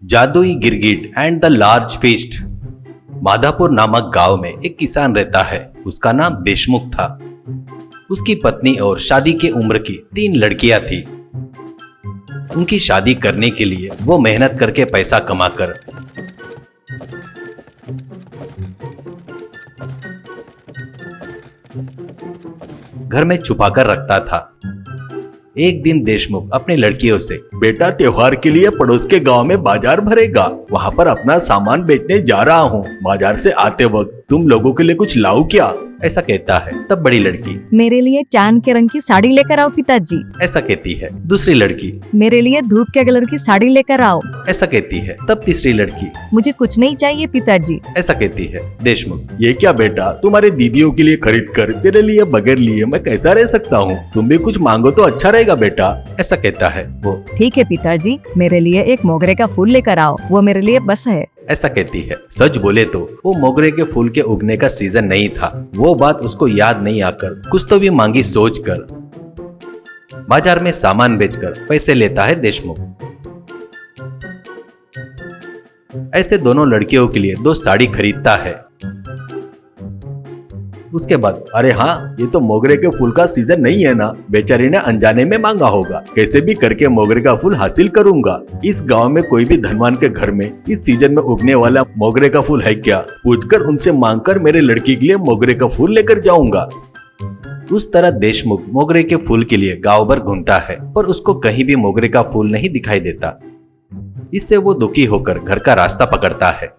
जादुई गिरगिट and the large fist. Madhapur नामक गांव में एक किसान रहता है। उसका नाम देशमुख था। उसकी पत्नी और शादी की उम्र की 3 लड़कियां थी। उनकी शादी करने के लिए वो मेहनत करके पैसा कमाकर घर में छुपाकर रखता था। एक दिन देशमुख अपनी लड़कियों से, बेटा त्योहार के लिए पड़ोस के गांव में बाजार भरेगा, वहां पर अपना सामान बेचने जा रहा हूँ। बाजार से आते वक्त तुम लोगों के लिए कुछ लाऊं क्या, ऐसा कहता है। तब बड़ी लड़की, मेरे लिए चांद के रंग की साड़ी लेकर आओ पिताजी, ऐसा कहती है। दूसरी लड़की, मेरे लिए धूप के कलर की साड़ी लेकर आओ, ऐसा कहती है। तब तीसरी लड़की, मुझे कुछ नहीं चाहिए पिताजी, ऐसा कहती है। देशमुख, ये क्या बेटा, तुम्हारी दीदियों के लिए खरीद कर तेरे लिए बगैर लिए मैं कैसा रह सकता हूँ, तुम भी कुछ मांगो तो अच्छा रहेगा बेटा, ऐसा कहता है वो। ठीक है पिताजी, मेरे लिए एक मोगरे का फूल लेकर आओ, वो मेरे लिए बस है, ऐसा कहती है। सच बोले तो वो मोगरे के फूल के उगने का सीजन नहीं था। वो बात उसको याद नहीं आकर कुछ तो भी मांगी सोचकर बाजार में सामान बेचकर पैसे लेता है देशमुख। ऐसे दोनों लड़कियों के लिए 2 साड़ी खरीदता है। उसके बाद, अरे हाँ, ये तो मोगरे के फूल का सीजन नहीं है ना, बेचारी ने अनजाने में मांगा होगा, कैसे भी करके मोगरे का फूल हासिल करूंगा। इस गांव में कोई भी धनवान के घर में इस सीजन में उगने वाला मोगरे का फूल है क्या, पूछकर उनसे मांगकर मेरे लड़की के लिए मोगरे का फूल लेकर जाऊंगा। उस तरह देशमुख मोगरे के फूल के लिए गाँव भर घूमता है, पर उसको कहीं भी मोगरे का फूल नहीं दिखाई देता। इससे वो दुखी होकर घर का रास्ता पकड़ता है।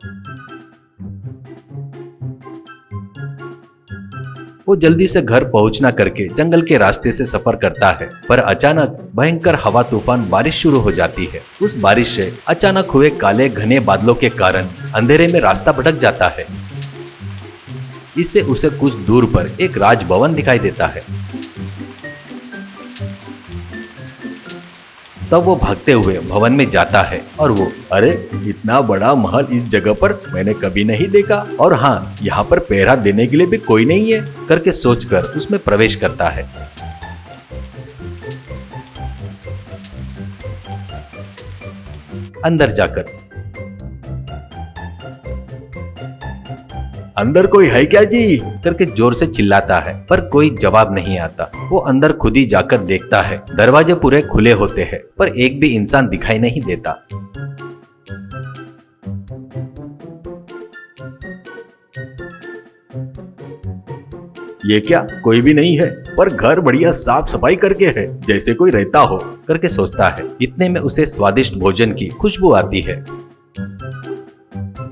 वो जल्दी से घर पहुंचना करके जंगल के रास्ते से सफर करता है, पर अचानक भयंकर हवा तूफान बारिश शुरू हो जाती है। उस बारिश से अचानक हुए काले घने बादलों के कारण अंधेरे में रास्ता भटक जाता है। इससे उसे कुछ दूर पर एक राजभवन दिखाई देता है। तब वो भागते हुए भवन में जाता है और वो, अरे इतना बड़ा महल इस जगह पर मैंने कभी नहीं देखा, और हाँ, यहाँ पर पहरा देने के लिए भी कोई नहीं है करके सोचकर उसमें प्रवेश करता है। अंदर जाकर, अंदर कोई है क्या जी, करके जोर से चिल्लाता है, पर कोई जवाब नहीं आता। वो अंदर खुद ही जाकर देखता है। दरवाजे पूरे खुले होते हैं, पर एक भी इंसान दिखाई नहीं देता। ये क्या, कोई भी नहीं है, पर घर बढ़िया साफ सफाई करके है, जैसे कोई रहता हो, करके सोचता है। इतने में उसे स्वादिष्ट भोजन की खुशबू आती है।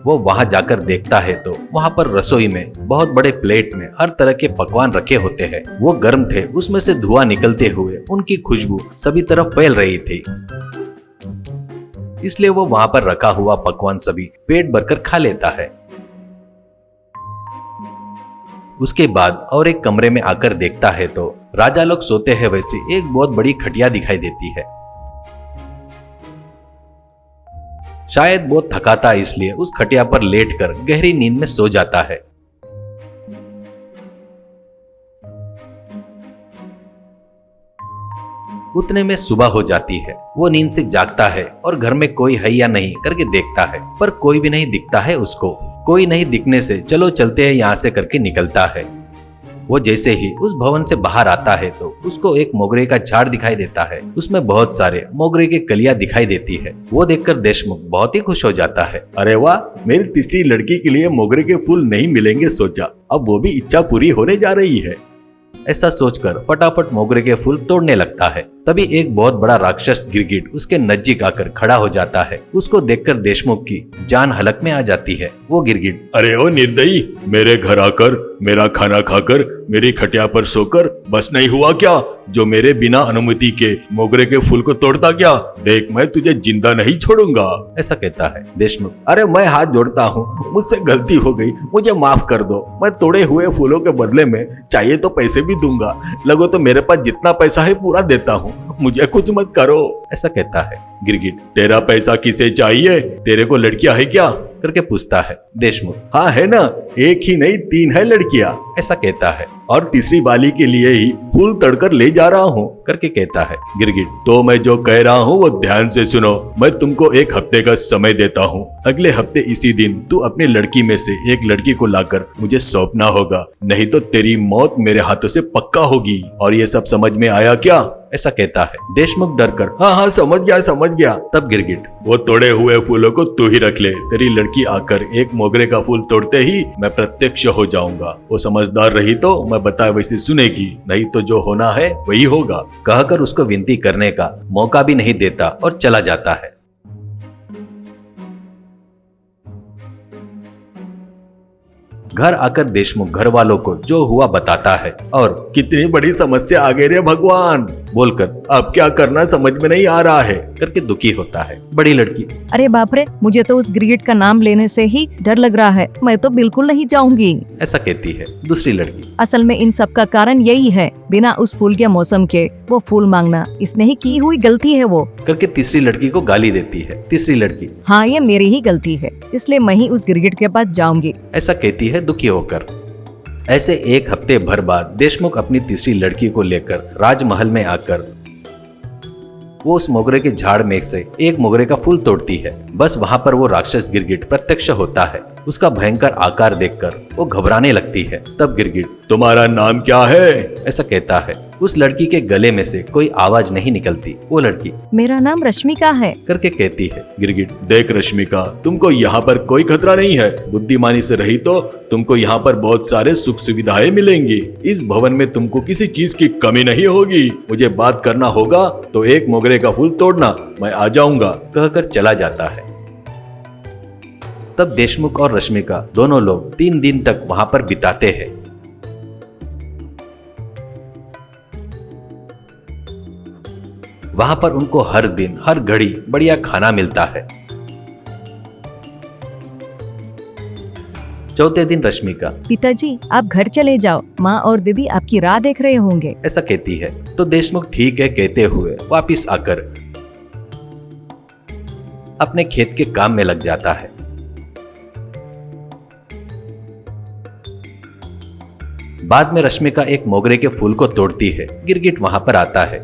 वो वहां जाकर देखता है तो वहां पर रसोई में बहुत बड़े प्लेट में हर तरह के पकवान रखे होते हैं। वो गर्म थे, उसमें से धुआं निकलते हुए उनकी खुशबू सभी तरफ फैल रही थी। इसलिए वो वहां पर रखा हुआ पकवान सभी पेट भरकर खा लेता है। उसके बाद और एक कमरे में आकर देखता है तो राजा लोग सोते हैं वैसी एक बहुत बड़ी खटिया दिखाई देती है। शायद बहुत थका था, इसलिए उस खटिया पर लेटकर गहरी नींद में सो जाता है। उतने में सुबह हो जाती है। वो नींद से जागता है और घर में कोई है या नहीं करके देखता है, पर कोई भी नहीं दिखता है उसको। कोई नहीं दिखने से चलो चलते हैं यहाँ से करके निकलता है। वो जैसे ही उस भवन से बाहर आता है तो उसको एक मोगरे का झाड़ दिखाई देता है। उसमें बहुत सारे मोगरे के कलियां दिखाई देती है। वो देखकर देशमुख बहुत ही खुश हो जाता है। अरे वाह, मेरी तीसरी लड़की के लिए मोगरे के फूल नहीं मिलेंगे सोचा, अब वो भी इच्छा पूरी होने जा रही है। ऐसा सोचकर फटाफट मोगरे के फूल तोड़ने लगता है। तभी एक बहुत बड़ा राक्षस गिरगिट उसके नजदीक आकर खड़ा हो जाता है। उसको देखकर देशमुख की जान हलक में आ जाती है। वो गिरगिट, अरे ओ निर्दयी, मेरे घर आकर मेरा खाना खाकर मेरी खटिया पर सोकर बस नहीं हुआ क्या, जो मेरे बिना अनुमति के मोगरे के फूल को तोड़ता क्या, देख मैं तुझे जिंदा नहीं छोड़ूंगा, ऐसा कहता है। देशमुख, अरे मैं हाथ जोड़ता हूँ, मुझसे गलती हो गई, मुझे माफ कर दो, मैं तोड़े हुए फूलों के बदले में चाहिए तो पैसे भी दूंगा, लगो तो मेरे पास जितना पैसा है पूरा देता हूँ, मुझे कुछ मत करो, ऐसा कहता है। गिरगिट, तेरा पैसा किसे चाहिए, तेरे को लड़कियां है क्या करके पूछता है। देशमुख, हाँ है ना, एक ही नहीं 3 है लड़कियां, ऐसा कहता है। और तीसरी बाली के लिए ही फूल तोड़कर ले जा रहा हूँ करके कहता है गिरगिट। तो मैं जो कह रहा हूँ वो ध्यान से सुनो। मैं तुमको 1 हफ्ते का समय देता हूँ। अगले हफ्ते इसी दिन तू अपनी लड़की में से एक लड़की को लाकर मुझे सौंपना होगा, नहीं तो तेरी मौत मेरे हाथों से पक्का होगी। और ये सब समझ में आया क्या? ऐसा कहता है। देशमुख डर कर हाँ समझ गया। तब गिरगिट, वो तोड़े हुए फूलों को तू ही रख ले। तेरी लड़की आकर एक मोगरे का फूल तोड़ते ही मैं प्रत्यक्ष हो जाऊंगा। वो समझदार रही तो मैं बताया वैसे सुनेगी, नहीं तो जो होना है वही होगा। कहकर उसको विनती करने का मौका भी नहीं देता और चला जाता है। घर आकर देशमुख घर वालों को जो हुआ बताता है और कितनी बड़ी समस्या आ गई रे भगवान बोलकर अब क्या करना समझ में नहीं आ रहा है करके दुखी होता है। बड़ी लड़की, अरे बाप रे, मुझे तो उस गिरगिट का नाम लेने से ही डर लग रहा है। मैं तो बिल्कुल नहीं जाऊंगी, ऐसा कहती है। दूसरी लड़की, असल में इन सब का कारण यही है, बिना उस फूल के मौसम के वो फूल मांगना इसने ही की हुई गलती है वो करके तीसरी लड़की को गाली देती है। तीसरी लड़की, हाँ ये मेरी ही गलती है, इसलिए मैं ही उस गिरगिट के पास जाऊंगी, ऐसा कहती है दुखी होकर। ऐसे 1 हफ्ते भर बाद देशमुख अपनी तीसरी लड़की को लेकर राजमहल में आकर वो उस मोगरे के झाड़ में से एक मोगरे का फूल तोड़ती है। बस वहां पर वो राक्षस गिरगिट प्रत्यक्ष होता है। उसका भयंकर आकार देखकर वो घबराने लगती है। तब गिरगिट, तुम्हारा नाम क्या है? ऐसा कहता है। उस लड़की के गले में से कोई आवाज नहीं निकलती। वो लड़की, मेरा नाम रश्मिका है करके कहती है। गिरगिट, देख रश्मिका, तुमको यहाँ पर कोई खतरा नहीं है। बुद्धिमानी से रही तो तुमको यहाँ पर बहुत सारे सुख सुविधाएं मिलेंगी। इस भवन में तुमको किसी चीज की कमी नहीं होगी। मुझे बात करना होगा तो एक मोगरे का फूल तोड़ना, मैं आ जाऊंगा कहकर चला जाता है। तब देशमुख और रश्मिका दोनों लोग 3 दिन तक वहां पर बिताते हैं। वहां पर उनको हर दिन हर घड़ी बढ़िया खाना मिलता है। चौथे दिन रश्मिका, पिताजी आप घर चले जाओ, माँ और दीदी आपकी राह देख रहे होंगे, ऐसा कहती है। तो देशमुख ठीक है कहते हुए वापिस आकर अपने खेत के काम में लग जाता है। बाद में रश्मिका एक मोगरे के फूल को तोड़ती है। गिरगिट वहां पर आता है।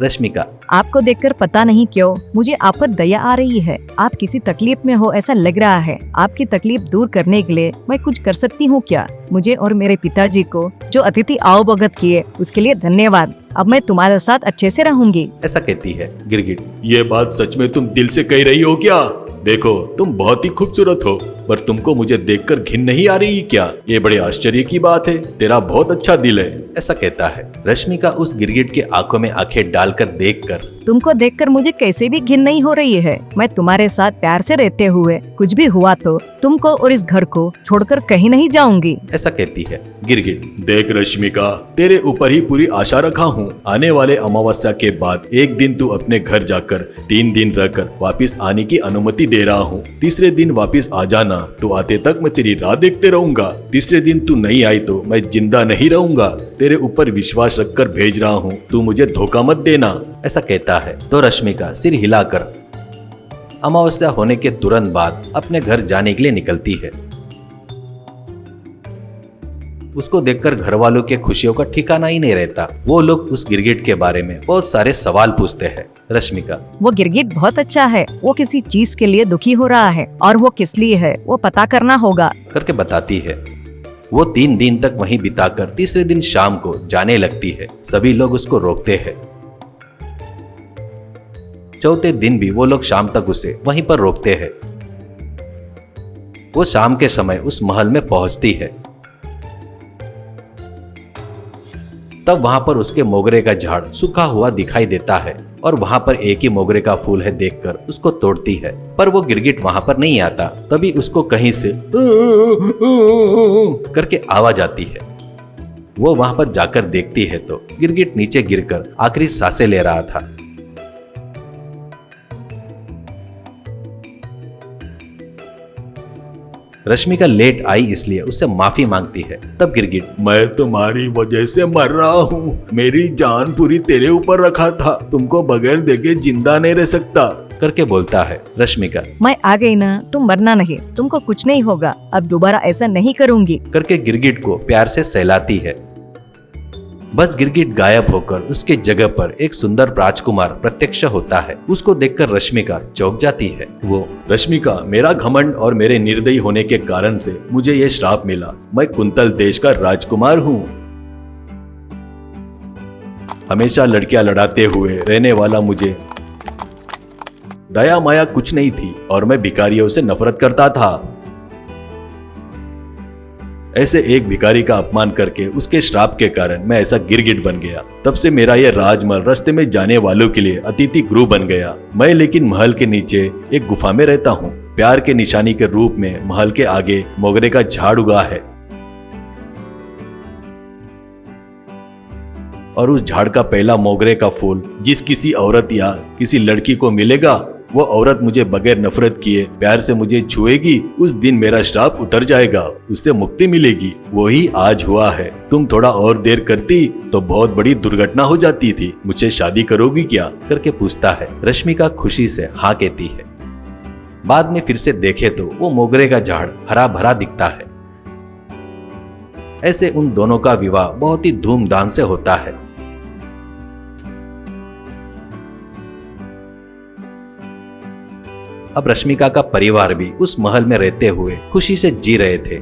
रश्मिका, आपको देखकर पता नहीं क्यों मुझे आप पर दया आ रही है। आप किसी तकलीफ में हो ऐसा लग रहा है। आपकी तकलीफ दूर करने के लिए मैं कुछ कर सकती हूँ क्या? मुझे और मेरे पिताजी को जो अतिथि आवभगत किए उसके लिए धन्यवाद। अब मैं तुम्हारे साथ अच्छे से रहूंगी, ऐसा कहती है। गिरगिट, ये बात सच में तुम दिल से कह रही हो क्या? देखो तुम बहुत ही खूबसूरत हो, पर तुमको मुझे देखकर घिन नहीं आ रही क्या? ये बड़े आश्चर्य की बात है। तेरा बहुत अच्छा दिल है, ऐसा कहता है। रश्मिका उस गिरगिट के आंखों में आंखें डालकर देखकर, तुमको देखकर मुझे कैसे भी घिन नहीं हो रही है। मैं तुम्हारे साथ प्यार से रहते हुए कुछ भी हुआ तो तुमको और इस घर को छोड़कर कहीं नहीं जाऊंगी, ऐसा कहती है। गिरगिट, देख रश्मिका, तेरे ऊपर ही पूरी आशा रखा हूँ। आने वाले अमावस्या के बाद एक दिन तू अपने घर जाकर 3 दिन रहकर वापिस आने की अनुमति दे रहा हूँ। तीसरे दिन वापिस आ जाना। तू आते तक मैं तेरी राह देखते रहूंगा। तीसरे दिन तू नहीं आई तो मैं जिंदा नहीं रहूंगा। तेरे ऊपर विश्वास रखकर भेज रहा हूँ, तू मुझे धोखा मत देना, ऐसा कहता है। तो रश्मिका सिर हिलाकर अमावस्या होने के तुरंत बाद अपने घर जाने के लिए निकलती है। उसको देखकर घर वालों के खुशियों का ठिकाना ही नहीं रहता। वो लोग उस गिरगिट के बारे में बहुत सारे सवाल पूछते हैं। रश्मिका, वो गिरगिट बहुत अच्छा है, वो किसी चीज के लिए दुखी हो रहा है और वो किस लिए है वो पता करना होगा करके बताती है। वो 3 दिन तक वहीं बिताकर तीसरे दिन शाम को जाने लगती है। सभी लोग उसको रोकते हैं। चौथे दिन भी वो लोग शाम तक उसे वहीं पर रोकते हैं। वो शाम के समय उस महल में पहुंचती है। तब वहां पर उसके मोगरे का झाड़ सूखा हुआ दिखाई देता है और वहां पर एक ही मोगरे का फूल है देखकर उसको तोड़ती है, पर वो गिरगिट वहां पर नहीं आता। तभी उसको कहीं से करके आवाज आती है। वो वहां पर जाकर देखती है तो गिरगिट नीचे गिरकर आखिरी सांसें ले रहा था। रश्मिका लेट आई इसलिए उससे माफी मांगती है। तब गिरगिट, मैं तुम्हारी वजह से मर रहा हूँ। मेरी जान पूरी तेरे ऊपर रखा था। तुमको बगैर देखे जिंदा नहीं रह सकता करके बोलता है। रश्मिका मैं आ गई ना, तुम मरना नहीं, तुमको कुछ नहीं होगा, अब दोबारा ऐसा नहीं करूंगी। करके गिरगिट को प्यार से सहलाती है। बस गिरगिट गायब होकर उसके जगह पर एक सुंदर राजकुमार प्रत्यक्ष होता है। उसको देखकर रश्मिका चौंक जाती है। वो रश्मिका, मेरा घमंड और मेरे निर्दयी होने के कारण से मुझे ये श्राप मिला। मैं कुंतल देश का राजकुमार हूँ। हमेशा लड़कियां लड़ाते हुए रहने वाला मुझे दया माया कुछ नहीं थी और मैं भिखारियों से नफरत करता था। ऐसे एक भिखारी का अपमान करके उसके श्राप के कारण मैं ऐसा गिरगिट बन गया। तब से मेरा यह राजमहल रास्ते में जाने वालों के लिए अतिथि गृह बन गया। मैं लेकिन महल के नीचे एक गुफा में रहता हूँ। प्यार के निशानी के रूप में महल के आगे मोगरे का झाड़ उगा है और उस झाड़ का पहला मोगरे का फूल जिस किसी औरत या किसी लड़की को मिलेगा, वो औरत मुझे बगैर नफरत किए प्यार से मुझे छुएगी, उस दिन मेरा श्राप उतर जाएगा, उससे मुक्ति मिलेगी। वही आज हुआ है। तुम थोड़ा और देर करती तो बहुत बड़ी दुर्घटना हो जाती थी। मुझसे शादी करोगी क्या? करके पूछता है। रश्मिका खुशी से हाँ कहती है। बाद में फिर से देखे तो वो मोगरे का झाड़ हरा भरा दिखता है। ऐसे उन दोनों का विवाह बहुत ही धूमधाम से होता है। अब रश्मिका का परिवार भी उस महल में रहते हुए खुशी से जी रहे थे।